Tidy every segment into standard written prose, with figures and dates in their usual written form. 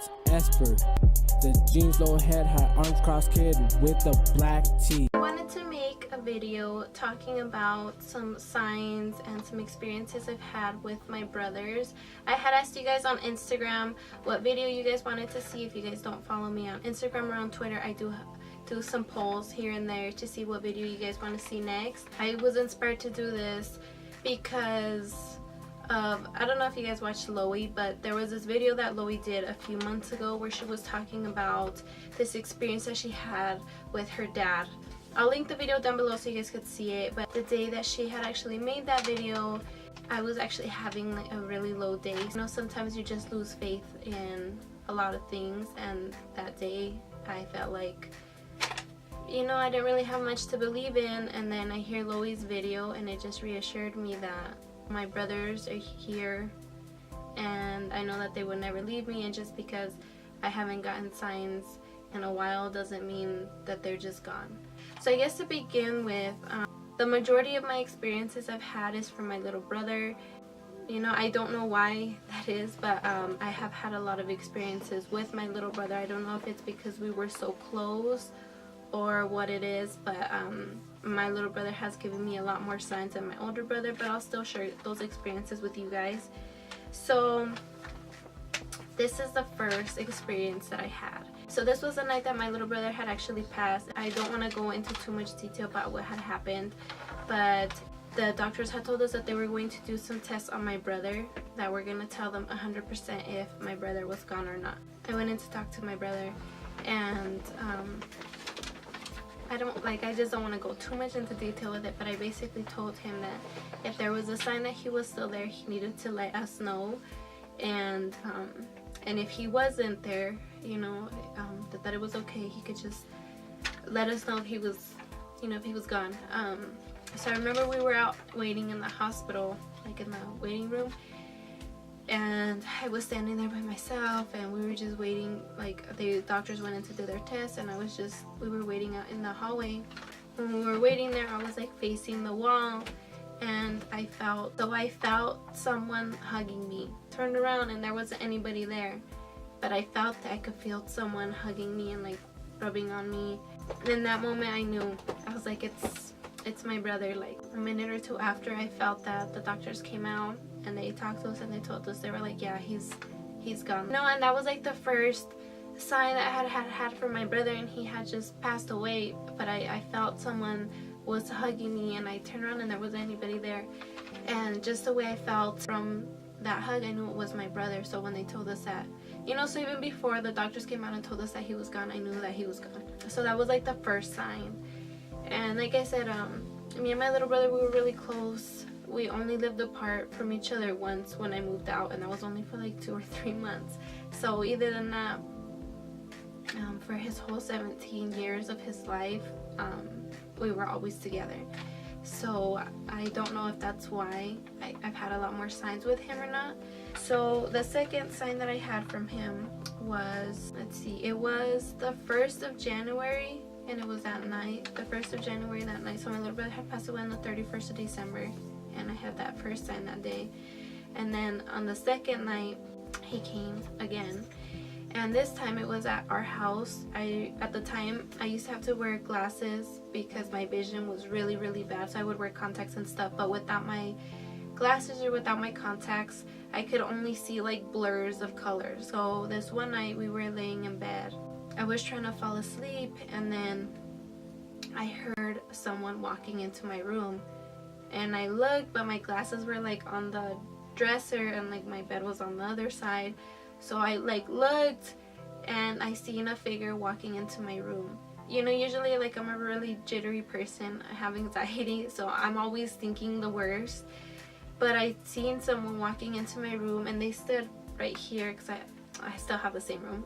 Fascinates expert. The jeans low head had arms crossed kid with the black tee. I wanted to make a video talking about some signs and some experiences I've had with my brothers. I had asked you guys on Instagram what video you guys wanted to see. If you guys don't follow me on Instagram or on Twitter, I do some polls here and there to see what video you guys want to see next. I was inspired to do this because I don't know if you guys watched Loey, but there was this video that Loey did a few months ago where she was talking about this experience that she had with her dad. I'll link the video down below so you guys could see it, but the day that she had actually made that video, I was actually having like a really low day. You know, sometimes you just lose faith in a lot of things, and that day I felt like, you know, I didn't really have much to believe in. And then I hear Loey's video and it just reassured me that my brothers are here and I know that they would never leave me, and just because I haven't gotten signs in a while doesn't mean that they're just gone. So I guess to begin with, the majority of my experiences I've had is from my little brother. You know, I don't know why that is, but I have had a lot of experiences with my little brother. I don't know if it's because we were so close or what it is, but my little brother has given me a lot more signs than my older brother, but I'll still share those experiences with you guys. So this is the first experience that I had. So this was the night that my little brother had actually passed. I don't want to go into too much detail about what had happened, but the doctors had told us that they were going to do some tests on my brother that were going to tell them 100% if my brother was gone or not. I went in to talk to my brother, and I just don't want to go too much into detail with it, but I basically told him that if there was a sign that he was still there, he needed to let us know, and if he wasn't there, you know, that it was okay. He could just let us know if he was, you know, if he was gone. So I remember we were out waiting in the hospital, like in the waiting room, and I was standing there by myself, and we were just waiting. Like, the doctors went in to do their test, and we were waiting out in the hallway. When we were waiting there, I was like facing the wall, and I felt someone hugging me. Turned around and there wasn't anybody there, but I felt that I could feel someone hugging me and like rubbing on me. And in that moment I knew. I was like, it's my brother. Like a minute or two after, I felt that the doctors came out and they talked to us and they told us, they were like, yeah, he's gone. No, and that was like the first sign that I had from my brother, and he had just passed away, but I felt someone was hugging me, and I turned around and there wasn't anybody there. And just the way I felt from that hug, I knew it was my brother. So when they told us that, you know, so even before the doctors came out and told us that he was gone, I knew that he was gone. So that was like the first sign. And like I said, me and my little brother, we were really close. We only lived apart from each other once when I moved out, and that was only for like 2 or 3 months. So either than that, for his whole 17 years of his life, we were always together. So I don't know if that's why I've had a lot more signs with him or not. So the second sign that I had from him was, let's see, it was the 1st of January, and it was that night, the 1st of January that night. So my little brother had passed away on the 31st of December, and I had that first sign that day. And then on the second night, he came again. And this time it was at our house. At the time, I used to have to wear glasses because my vision was really, really bad. So I would wear contacts and stuff. But without my glasses or without my contacts, I could only see like blurs of color. So this one night we were laying in bed. I was trying to fall asleep, and then I heard someone walking into my room. And I looked, but my glasses were like on the dresser, and like my bed was on the other side. So I like looked, and I seen a figure walking into my room. You know, usually like I'm a really jittery person. I have anxiety, so I'm always thinking the worst. But I seen someone walking into my room, and they stood right here because I still have the same room.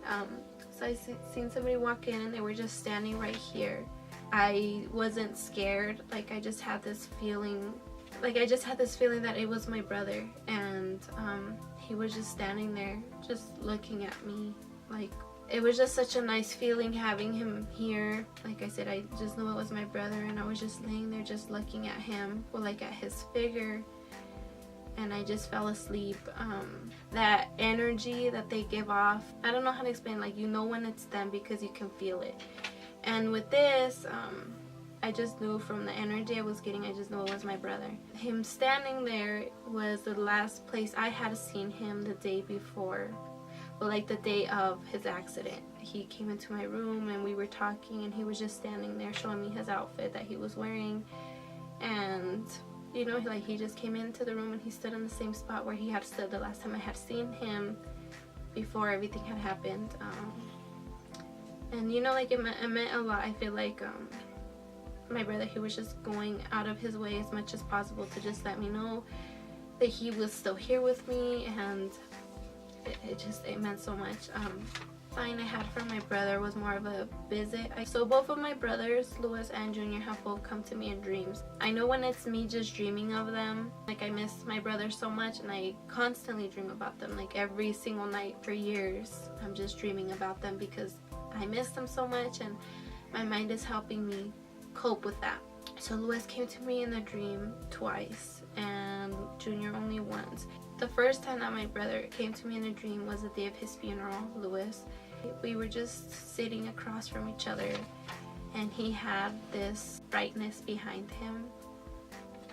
So I seen somebody walk in, and they were just standing right here. I wasn't scared. Like I just had this feeling. Like I just had this feeling that it was my brother, and he was just standing there, just looking at me. Like, it was just such a nice feeling having him here. Like I said, I just knew it was my brother, and I was just laying there just looking at him, or like at his figure. and I just fell asleep. That energy that they give off, I don't know how to explain, like, you know when it's them because you can feel it. And with this, I just knew from the energy I was getting, I just knew it was my brother. Him standing there was the last place I had seen him the day before. Well, like the day of his accident. He came into my room and we were talking, and he was just standing there showing me his outfit that he was wearing. And you know, like, he just came into the room and he stood in the same spot where he had stood the last time I had seen him before everything had happened. And you know, like, it meant a lot. I feel like my brother, he was just going out of his way as much as possible to just let me know that he was still here with me, and it meant so much. Sign I had from my brother was more of a visit. So both of my brothers, Lewis and Junior, have both come to me in dreams. I know when it's me just dreaming of them, like, I miss my brother so much, and I constantly dream about them, like every single night for years. I'm just dreaming about them because I miss them so much, and my mind is helping me cope with that. So Lewis came to me in a dream twice, and Junior only once. The first time that my brother came to me in a dream was the day of his funeral, Lewis. We were just sitting across from each other, and he had this brightness behind him,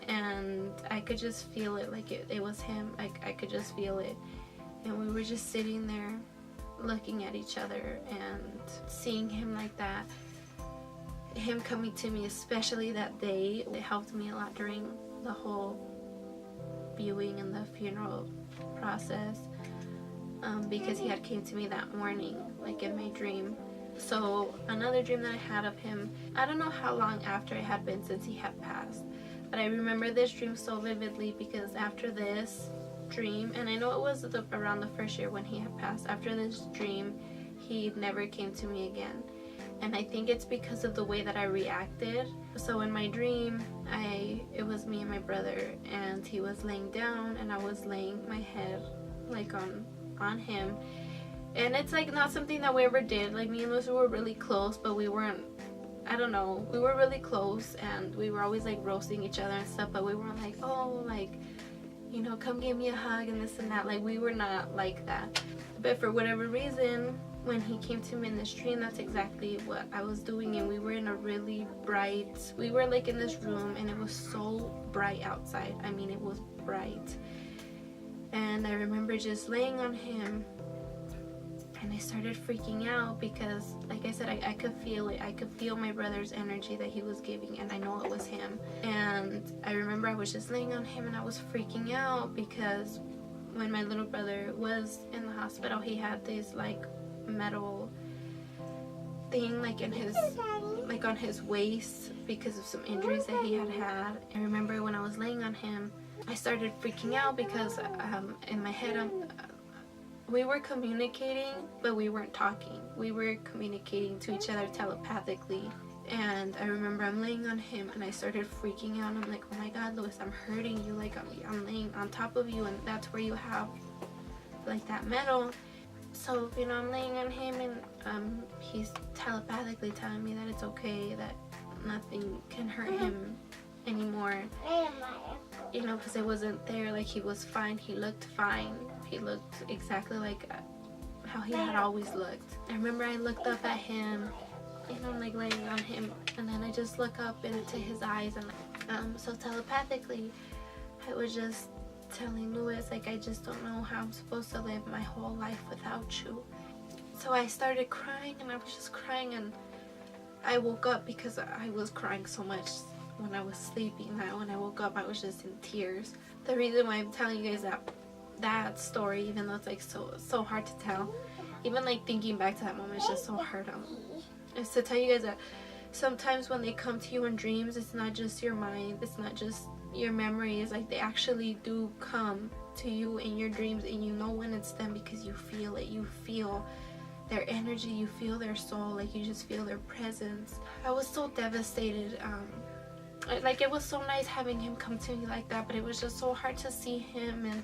and I could just feel it, like it was him. I could just feel it, and we were just sitting there looking at each other and seeing him like that. Him coming to me, especially that day, it helped me a lot during the whole viewing and the funeral process, because he had came to me that morning, like in my dream. So another dream that I had of him, I don't know how long after it had been since he had passed, but I remember this dream so vividly because after this dream, and I know it was around the first year when he had passed, after this dream he never came to me again. And I think it's because of the way that I reacted. So in my dream, it was me and my brother, and he was laying down and I was laying my head like on him. And it's like not something that we ever did. Like, me and Lucy were really close, but we weren't, I don't know, we were really close, and we were always like roasting each other and stuff, but we weren't like, oh, like, you know, come give me a hug and this and that. Like, we were not like that. But for whatever reason, when he came to me in this dream, that's exactly what I was doing. And we were in a really bright, we were like in this room, and it was so bright outside. I mean, it was bright. And I remember just laying on him, and I started freaking out because, like I said, I could feel it. I could feel my brother's energy that he was giving, and I know it was him. And I remember I was just laying on him, and I was freaking out because when my little brother was in the hospital, he had this like metal thing like in his, like on his waist, because of some injuries that he had. I remember when I was laying on him, I started freaking out because in my head we were communicating, but we weren't talking. We were communicating to each other telepathically. And I remember I'm laying on him, and I started freaking out. I'm like, oh my God, Lewis, I'm hurting you. Like, I'm laying on top of you, and that's where you have like that metal. So, you know, I'm laying on him, and he's telepathically telling me that it's okay, that nothing can hurt him anymore. You know, because it wasn't there. Like, he was fine. He looked fine. He looked exactly like how he had always looked. I remember I looked up at him, you know, like laying on him, and then I just look up into his eyes, and so telepathically I was just telling Lewis, like, I just don't know how I'm supposed to live my whole life without you. So I started crying, and I was just crying, and I woke up because I was crying so much when I was sleeping. That when I woke up, I was just in tears. The reason why I'm telling you guys that story, even though it's like so hard to tell, even like thinking back to that moment, it's just so hard, is to tell you guys that sometimes when they come to you in dreams, it's not just your mind, it's not just your memories. Like, they actually do come to you in your dreams, and you know when it's them because you feel it. You feel their energy, you feel their soul, like, you just feel their presence. I was so devastated. Like, it was so nice having him come to me like that, but it was just so hard to see him. And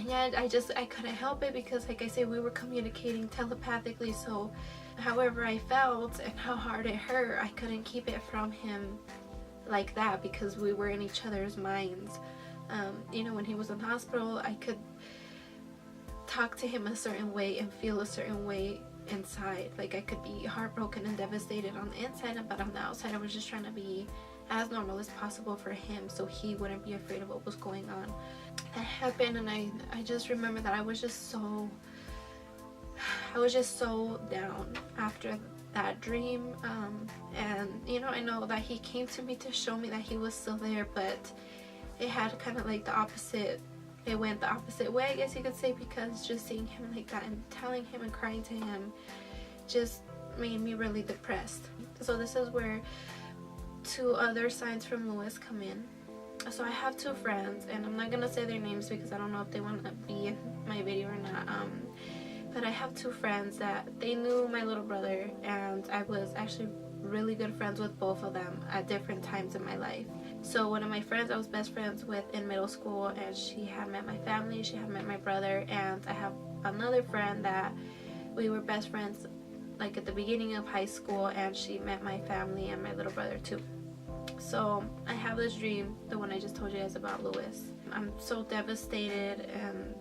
yeah, I couldn't help it because, like I say, we were communicating telepathically. So however I felt and how hard it hurt, I couldn't keep it from him like that because we were in each other's minds. You know, when he was in the hospital, I could talk to him a certain way and feel a certain way inside. Like, I could be heartbroken and devastated on the inside, but on the outside I was just trying to be as normal as possible for him, so he wouldn't be afraid of what was going on. That happened, and I just remember that I was just so down after that dream. And you know, I know that he came to me to show me that he was still there, but it had kind of like the opposite. It went the opposite way, I guess you could say, because just seeing him like that and telling him and crying to him just made me really depressed. So this is where 2 other signs from Lewis come in. So I have 2 friends, and I'm not gonna say their names because I don't know if they want to be in my video or not. But I have 2 friends that they knew my little brother, and I was actually really good friends with both of them at different times in my life. So one of my friends I was best friends with in middle school, and she had met my family, she had met my brother. And I have another friend that we were best friends like at the beginning of high school, and she met my family and my little brother too. So I have this dream, the one I just told you guys about Lewis. I'm so devastated and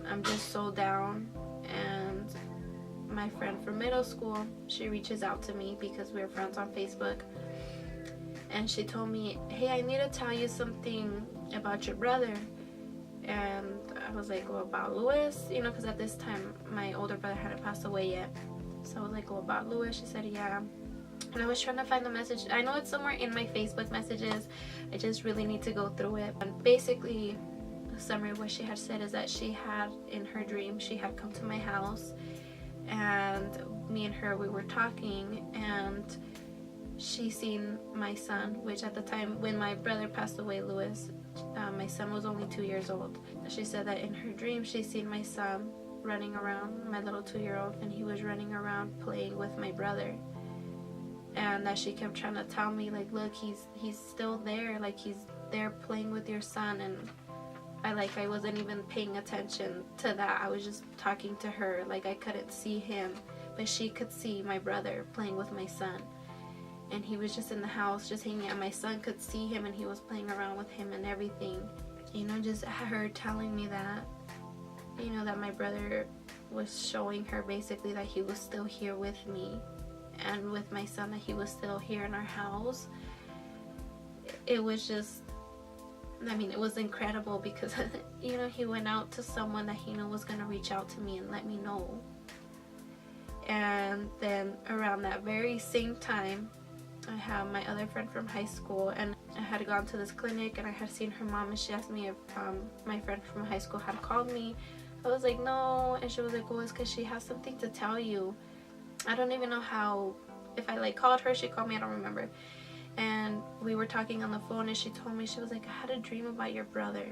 I'm just so down, and my friend from middle school, she reaches out to me because we're friends on Facebook, and she told me, hey, I need to tell you something about your brother. And I was like, well, about Lewis? You know, because at this time my older brother hadn't passed away yet. So I was like, well, about Lewis? She said, yeah. And I was trying to find the message. I know it's somewhere in my Facebook messages. I just really need to go through it. And basically, a summary of what she had said is that she had, in her dream, she had come to my house, and me and her, we were talking, and she seen my son, which at the time when my brother passed away, Lewis, my son was only 2 years old. She said that in her dream she seen my son running around, my little 2-year-old, and he was running around playing with my brother. And that she kept trying to tell me, like, look, he's still there, like, he's there playing with your son. And I wasn't even paying attention to that. I was just talking to her, like, I couldn't see him, but she could see my brother playing with my son. And he was just in the house, just hanging out. My son could see him, and he was playing around with him and everything. You know, just her telling me that, you know, that my brother was showing her basically that he was still here with me and with my son, that he was still here in our house. It was just, I mean, it was incredible because, you know, he went out to someone that he knew was going to reach out to me and let me know. And then around that very same time, I have my other friend from high school, and I had gone to this clinic, and I had seen her mom, and she asked me if my friend from high school had called me. I was like, no. And she was like, well, it's because she has something to tell you. I don't even know how, if I like called her, she called me, I don't remember. And we were talking on the phone, and she told me, she was like, I had a dream about your brother.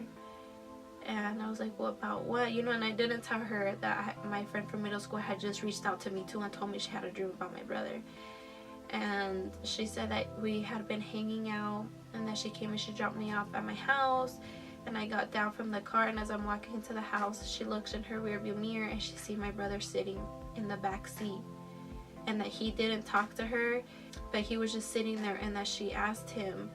And I was like, well, about what? You know, and I didn't tell her that my friend from middle school had just reached out to me too and told me she had a dream about my brother. And she said that we had been hanging out, and that she came and she dropped me off at my house. And I got down from the car, and as I'm walking into the house, she looks in her rearview mirror, and she sees my brother sitting in the back seat. And that he didn't talk to her, but he was just sitting there, and that she asked him,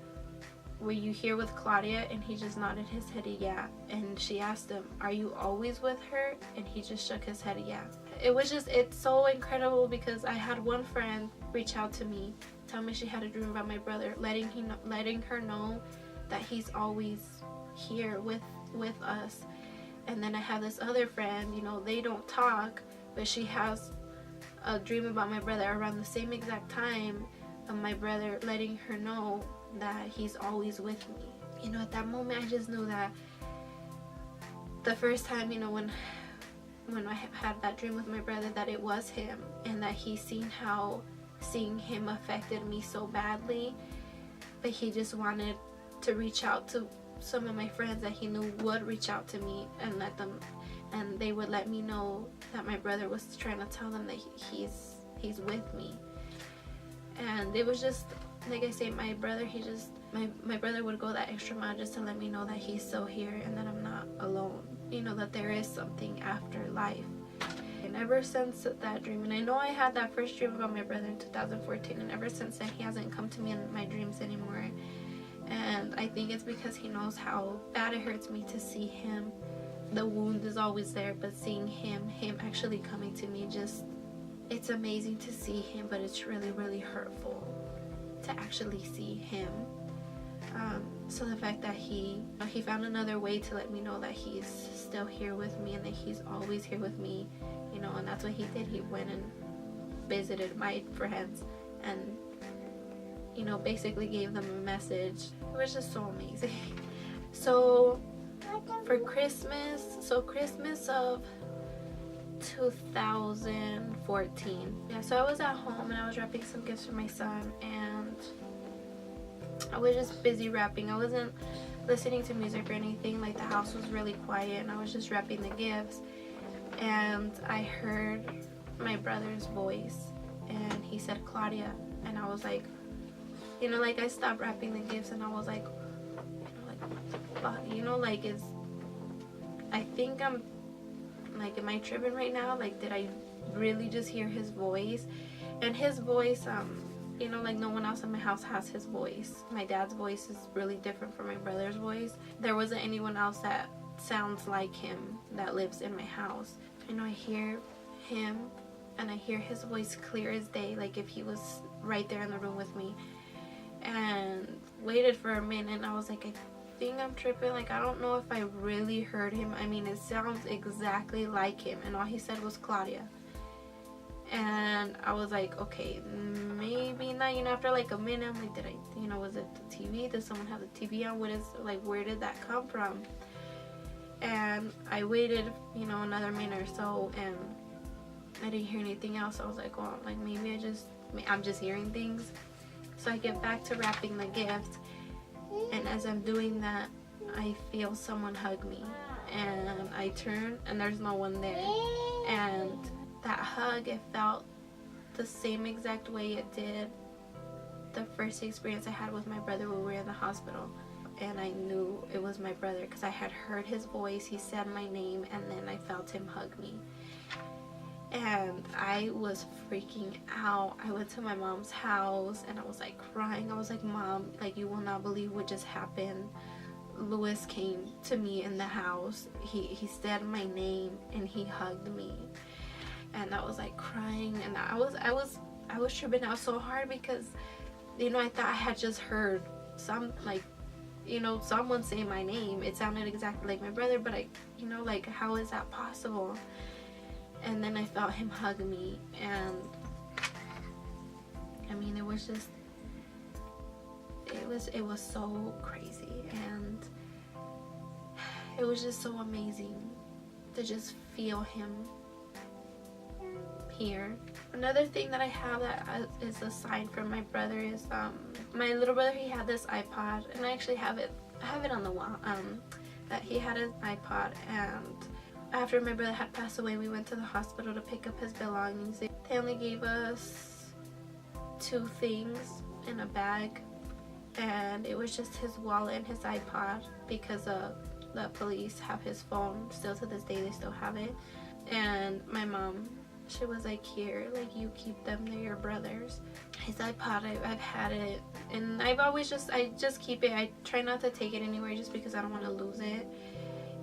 were you here with Claudia? And he just nodded his head, yeah. And she asked him, are you always with her? And he just shook his head, yeah. It was just, it's so incredible because I had one friend reach out to me, tell me she had a dream about my brother, letting her know that he's always here with us. And then I have this other friend, you know, they don't talk, but she has a dream about my brother around the same exact time of my brother letting her know that he's always with me. You know, at that moment I just knew that the first time, you know, when I had that dream with my brother, that it was him, and that he seen how seeing him affected me so badly, but he just wanted to reach out to some of my friends that he knew would reach out to me and let them, and they would let me know that my brother was trying to tell them that he's with me. And it was just, like I say, my brother, my brother would go that extra mile just to let me know that he's still here and that I'm not alone. You know, that there is something after life. And ever since that dream, and I know I had that first dream about my brother in 2014, and ever since then he hasn't come to me in my dreams anymore. And I think it's because he knows how bad it hurts me to see him. The wound is always there, but seeing him actually coming to me, just, it's amazing to see him, but it's really, really hurtful to actually see him. So the fact that he found another way to let me know that he's still here with me and that he's always here with me, you know, and that's what he did. He went and visited my friends and, you know, basically gave them a message. It was just so amazing. So for Christmas of 2014, yeah, so I was at home and I was wrapping some gifts for my son, and I was just busy wrapping. I wasn't listening to music or anything. Like, the house was really quiet and I was just wrapping the gifts, and I heard my brother's voice and he said Claudia, and I was like, you know, like, I stopped wrapping the gifts and I was like, you know, like, I think I'm like, am I tripping right now? Like, did I really just hear his voice? And his voice, you know, like, no one else in my house has his voice. My dad's voice is really different from my brother's voice. There wasn't anyone else that sounds like him that lives in my house. You know, I hear him and I hear his voice clear as day, like if he was right there in the room with me. And waited for a minute and I was like, I think I'm tripping. Like, I don't know if I really heard him. I mean, it sounds exactly like him, and all he said was Claudia. And I was like, okay, maybe not. You know, after like a minute, I'm like, did I, you know, was it the TV? Does someone have the TV on? What is, like, where did that come from? And I waited, you know, another minute or so, and I didn't hear anything else. I was like, well, like, maybe I'm just hearing things. So I get back to wrapping the gift, and as I'm doing that, I feel someone hug me, and I turn and there's no one there. And that hug, it felt the same exact way it did the first experience I had with my brother when we were in the hospital. And I knew it was my brother because I had heard his voice, he said my name, and then I felt him hug me. And I was freaking out. I went to my mom's house and I was like crying. I was like, Mom, like, you will not believe what just happened. Louis came to me in the house. He said my name and he hugged me. And I was like crying, and I was tripping out so hard because, you know, I thought I had just heard some, like, you know, someone say my name. It sounded exactly like my brother, but I, you know, like, how is that possible? And then I felt him hug me, and I mean, it was just, it was so crazy, and it was just so amazing to just feel him here. Another thing that I have that is a sign from my brother is, my little brother, he had this iPod, and I actually have it on the wall, that he had his iPod, and after my brother had passed away, we went to the hospital to pick up his belongings. They only gave us 2 things in a bag, and it was just his wallet and his iPod, because the police have his phone still to this day. They still have it. And my mom, she was like, here, like, you keep them, they're your brother's. His iPod, I've had it, and I just keep it. I try not to take it anywhere just because I don't want to lose it.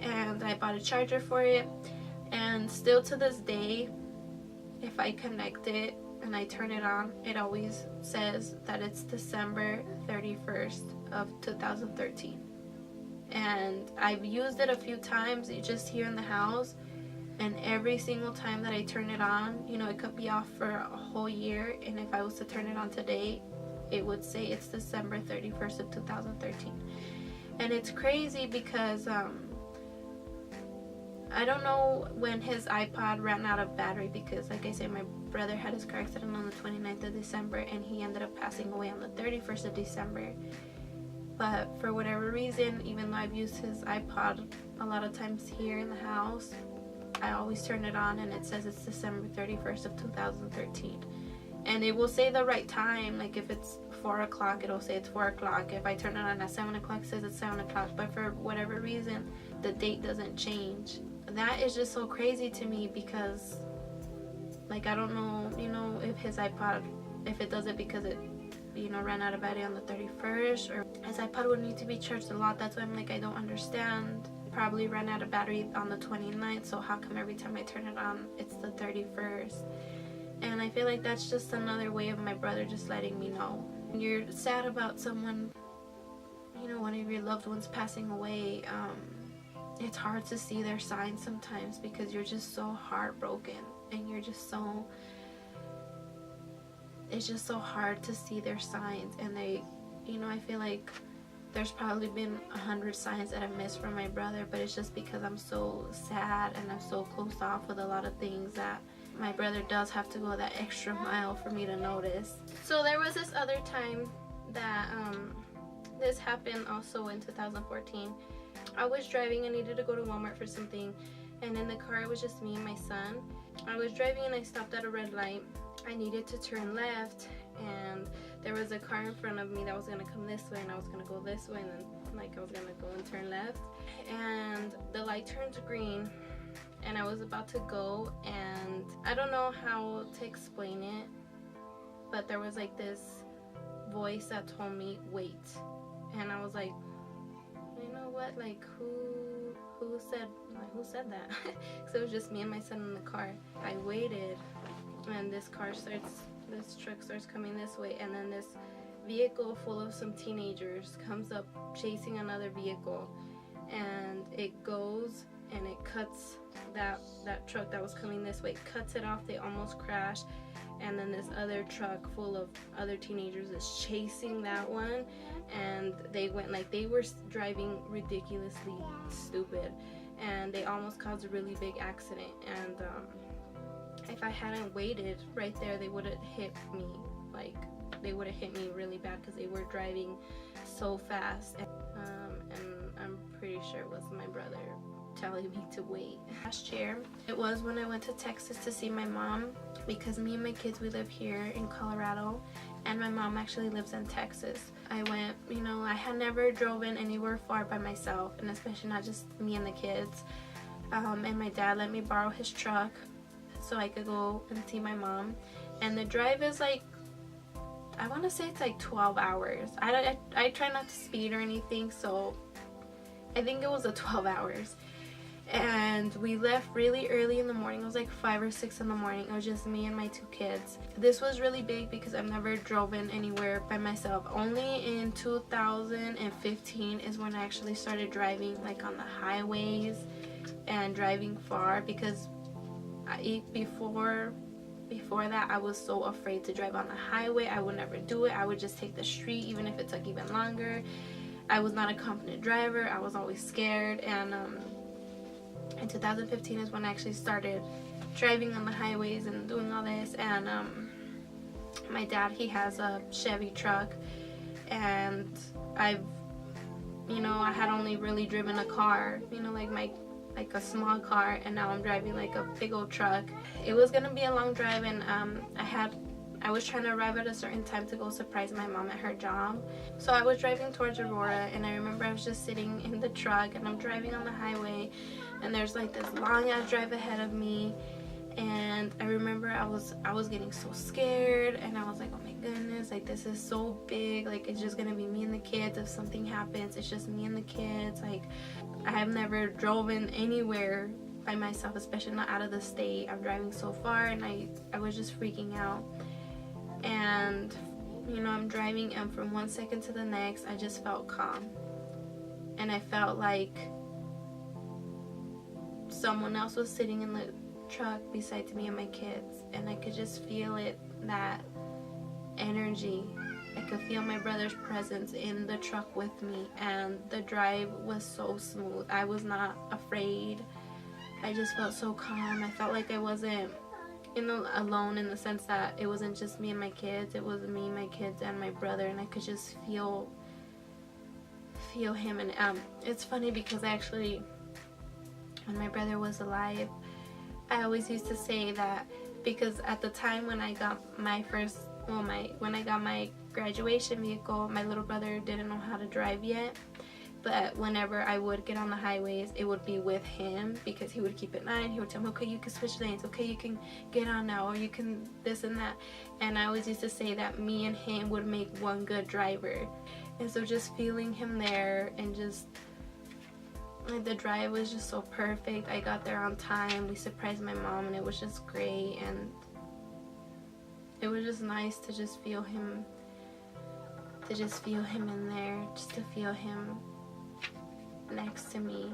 And I bought a charger for it, and still to this day, if I connect it and I turn it on, it always says that it's December 31st of 2013. And I've used it a few times just here in the house, and every single time that I turn it on, you know, it could be off for a whole year, and if I was to turn it on today, it would say it's December 31st of 2013. And it's crazy because I don't know when his iPod ran out of battery, because, like I said, my brother had his car accident on the 29th of December, and he ended up passing away on the 31st of December. But for whatever reason, even though I've used his iPod a lot of times here in the house, I always turn it on and it says it's December 31st of 2013. And it will say the right time. Like, if it's 4 o'clock, it'll say it's 4 o'clock. If I turn it on at 7 o'clock, it says it's 7 o'clock. But for whatever reason, the date doesn't change. That is just so crazy to me, because, like, I don't know, you know, if his iPod, if it does it because it, ran out of battery on the 31st, or his iPod would need to be charged a lot. That's why I'm like, I don't understand. Probably ran out of battery on the 29th, so how come every time I turn it on it's the 31st? And I feel like that's just another way of my brother just letting me know. When you're sad about someone, one of your loved ones passing away, it's hard to see their signs sometimes because you're just so heartbroken, and it's just so hard to see their signs. And they, I feel like there's probably been 100 signs that I've missed from my brother, but it's just because I'm so sad and I'm so closed off with a lot of things that my brother does have to go that extra mile for me to notice. So there was this other time that this happened also in 2014. I was driving. I needed to go to Walmart for something, and in the car it was just me and my son. I was driving and I stopped at a red light. I needed to turn left, and there was a car in front of me that was going to come this way, and I was going to go this way, and then I was going to go and turn left, and the light turned green, and I was about to go, and I don't know how to explain it, but there was like this voice that told me wait, and I was like, you know what, like who said that? Because it was just me and my son in the car. I waited, and this truck starts coming this way, and then this vehicle full of some teenagers comes up chasing another vehicle, and it goes and it cuts that truck that was coming this way, cuts it off. They almost crash, and then this other truck full of other teenagers is chasing that one, and they were driving ridiculously stupid, and they almost caused a really big accident. And if I hadn't waited right there, they would have hit me. They would have hit me really bad because they were driving so fast. And I'm pretty sure it was my brother telling me to wait. Last year, it was when I went to Texas to see my mom, because me and my kids, we live here in Colorado, and my mom actually lives in Texas. I went, I had never driven anywhere far by myself, and especially not just me and the kids. And my dad let me borrow his truck so I could go and see my mom. And the drive is I want to say it's 12 hours. I try not to speed or anything, so I think it was 12 hours. And we left really early in the morning. It was 5 or 6 in the morning. It was just me and my 2 kids. This was really big because I've never driven anywhere by myself. Only in 2015 is when I actually started driving on the highways and driving far, because before that I was so afraid to drive on the highway. I would never do it. I would just take the street, even if it took even longer. I was not a confident driver. I was always scared. And in 2015 is when I actually started driving on the highways and doing all this. And my dad, he has a Chevy truck, and I had only really driven a car, a small car, and now I'm driving a big old truck. It was gonna be a long drive, and I was trying to arrive at a certain time to go surprise my mom at her job. So I was driving towards Aurora, and I remember I was just sitting in the truck, and I'm driving on the highway, and there's this long ass drive ahead of me. And I remember I was getting so scared, and I was like, oh my goodness, this is so big, it's just gonna be me and the kids. If something happens, it's just me and the kids. I have never driven anywhere by myself, especially not out of the state. I'm driving so far, and I was just freaking out. And I'm driving, and from one second to the next, I just felt calm, and I felt like someone else was sitting in the truck beside me and my kids, and I could just feel it, that energy. I could feel my brother's presence in the truck with me, and the drive was so smooth. I was not afraid. I just felt so calm. I felt like I wasn't alone, in the sense that it wasn't just me and my kids. It was me, my kids, and my brother, and I could just feel him. And it's funny because actually, when my brother was alive, I always used to say that, because at the time when I got my graduation vehicle, my little brother didn't know how to drive yet, But whenever I would get on the highways, it would be with him, because he would keep an eye and he would tell me, okay, you can switch lanes, okay, you can get on now, or you can this and that. And I always used to say that me and him would make one good driver. And so just feeling him there, and just like, the drive was just so perfect. I got there on time, we surprised my mom, and it was just great. And it was just nice to just feel him, in there, just to feel him next to me.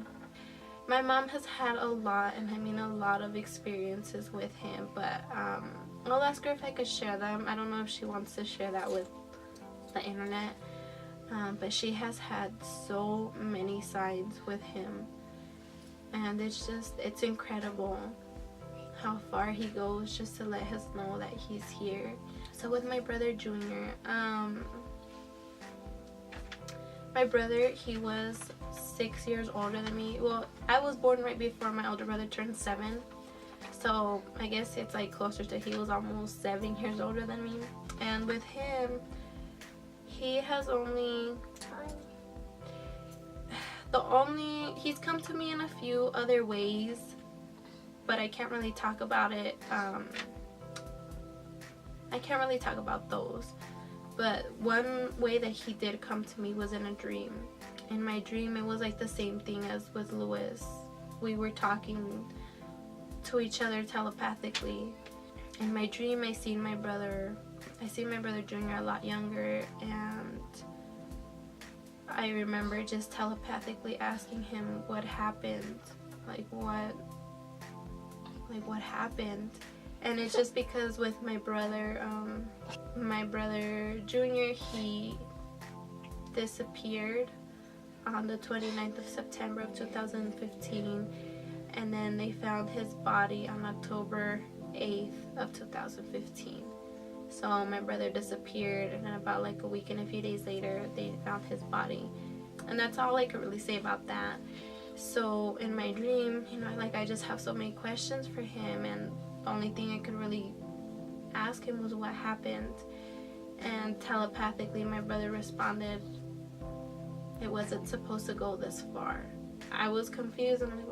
My mom has had a lot, and I mean a lot of experiences with him, but I'll ask her if I could share them. I don't know if she wants to share that with the internet, but she has had so many signs with him, and it's incredible how far he goes just to let us know that he's here. So with my brother Junior, my brother, he was 6 years older than me. Well, I was born right before my older brother turned 7. So I guess it's like closer to, he was almost 7 years older than me. And with him, he has he's come to me in a few other ways, but I can't really talk about it. I can't really talk about those. But one way that he did come to me was in a dream. In my dream, it was like the same thing as with Lewis. We were talking to each other telepathically. In my dream, I seen my brother Junior a lot younger, and I remember just telepathically asking him what happened, like what happened. And it's just because with my brother Junior, he disappeared on the 29th of September of 2015, and then they found his body on October 8th of 2015. So my brother disappeared, and then about like a week and a few days later, they found his body. And that's all I could really say about that. So in my dream, like, I just have so many questions for him, and the only thing I could really ask him was what happened. And telepathically, my brother responded, it wasn't supposed to go this far. I was confused, and I'm like,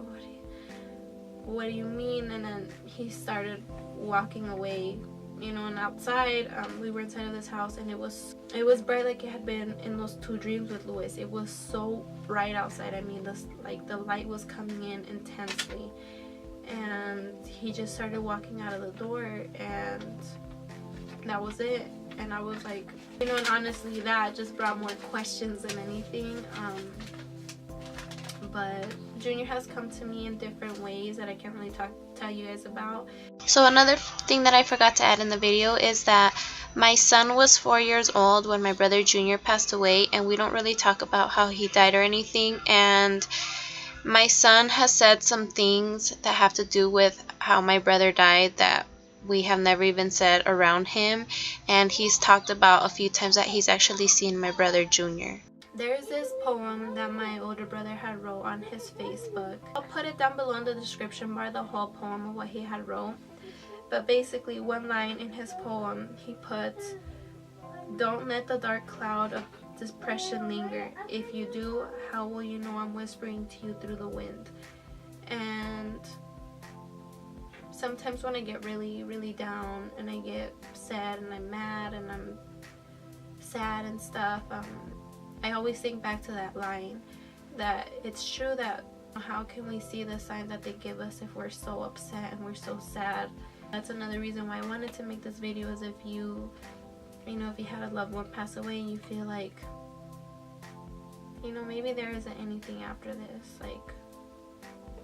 what do you mean? And then he started walking away, and outside, we were inside of this house, and it was bright like it had been in those 2 dreams with Lewis. It was so bright outside. I mean, the light was coming in intensely. And he just started walking out of the door, and that was it. And I was like, and honestly, that just brought more questions than anything. But Junior has come to me in different ways that I can't really tell you guys about. So another thing that I forgot to add in the video is that my son was 4 years old when my brother Junior passed away, and we don't really talk about how he died or anything. And my son has said some things that have to do with how my brother died that we have never even said around him, and he's talked about a few times that he's actually seen my brother Junior. There's this poem that my older brother had wrote on his Facebook. I'll put it down below in the description bar, the whole poem of what he had wrote. But basically, one line in his poem, he put, "Don't let the dark cloud of depression linger. If you do, how will you know I'm whispering to you through the wind?" And sometimes when I get really, really down, and I get sad, and I'm mad, and I'm sad and stuff, I always think back to that line, that it's true that how can we see the signs that they give us if we're so upset and we're so sad? That's another reason why I wanted to make this video, is if if you had a loved one pass away and you feel like, maybe there isn't anything after this, like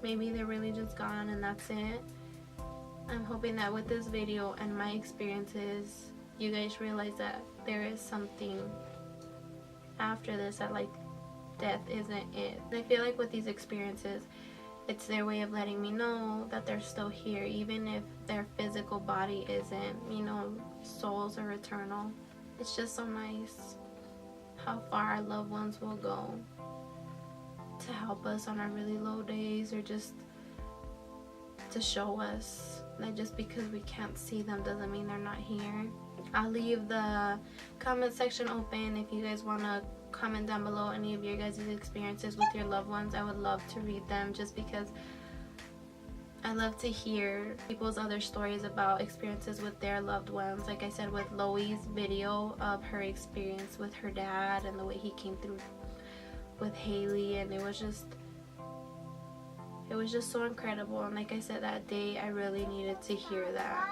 maybe they're really just gone and that's it. I'm hoping that with this video and my experiences, you guys realize that there is something after this, that like death isn't it. I feel like with these experiences, it's their way of letting me know that they're still here, even if their physical body isn't. Souls are eternal. It's just so nice how far our loved ones will go to help us on our really low days, or just to show us that just because we can't see them doesn't mean they're not here. I'll leave the comment section open if you guys want to comment down below any of your guys' experiences with your loved ones. I would love to read them, just because I love to hear people's other stories about experiences with their loved ones. Like I said, with Loey's video of her experience with her dad and the way he came through with Haley, and it was just so incredible. And like I said, that day I really needed to hear that.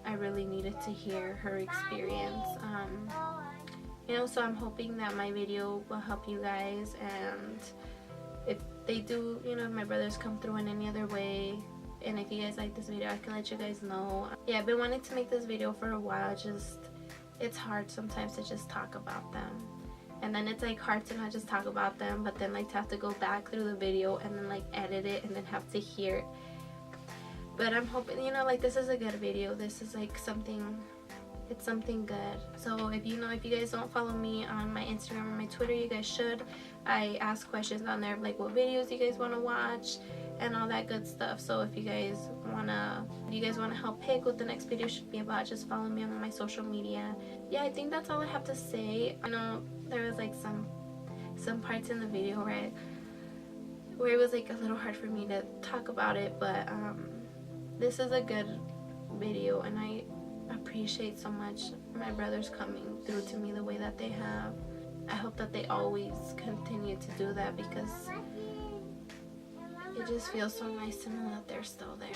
I really needed to hear her experience. You know, so I'm hoping that my video will help you guys, and if they do, you know, if my brothers come through in any other way, and if you guys like this video, I can let you guys know. Yeah, I've been wanting to make this video for a while. It's hard sometimes to just talk about them, and then it's like hard to not just talk about them, but then like to have to go back through the video and then like edit it and then have to hear it. But I'm hoping, you know, like this is a good video. This is like something, it's something good. So if you guys don't follow me on my Instagram or my Twitter, you guys should. I ask questions on there, like what videos you guys want to watch and all that good stuff. So if you guys wanna help pick what the next video should be about, just follow me on my social media. Yeah, I think that's all I have to say. I know there was like some parts in the video where it was like a little hard for me to talk about it, but this is a good video, and I appreciate so much my brothers coming through to me the way that they have. I hope that they always continue to do that, because it just feels so nice to know that they're still there.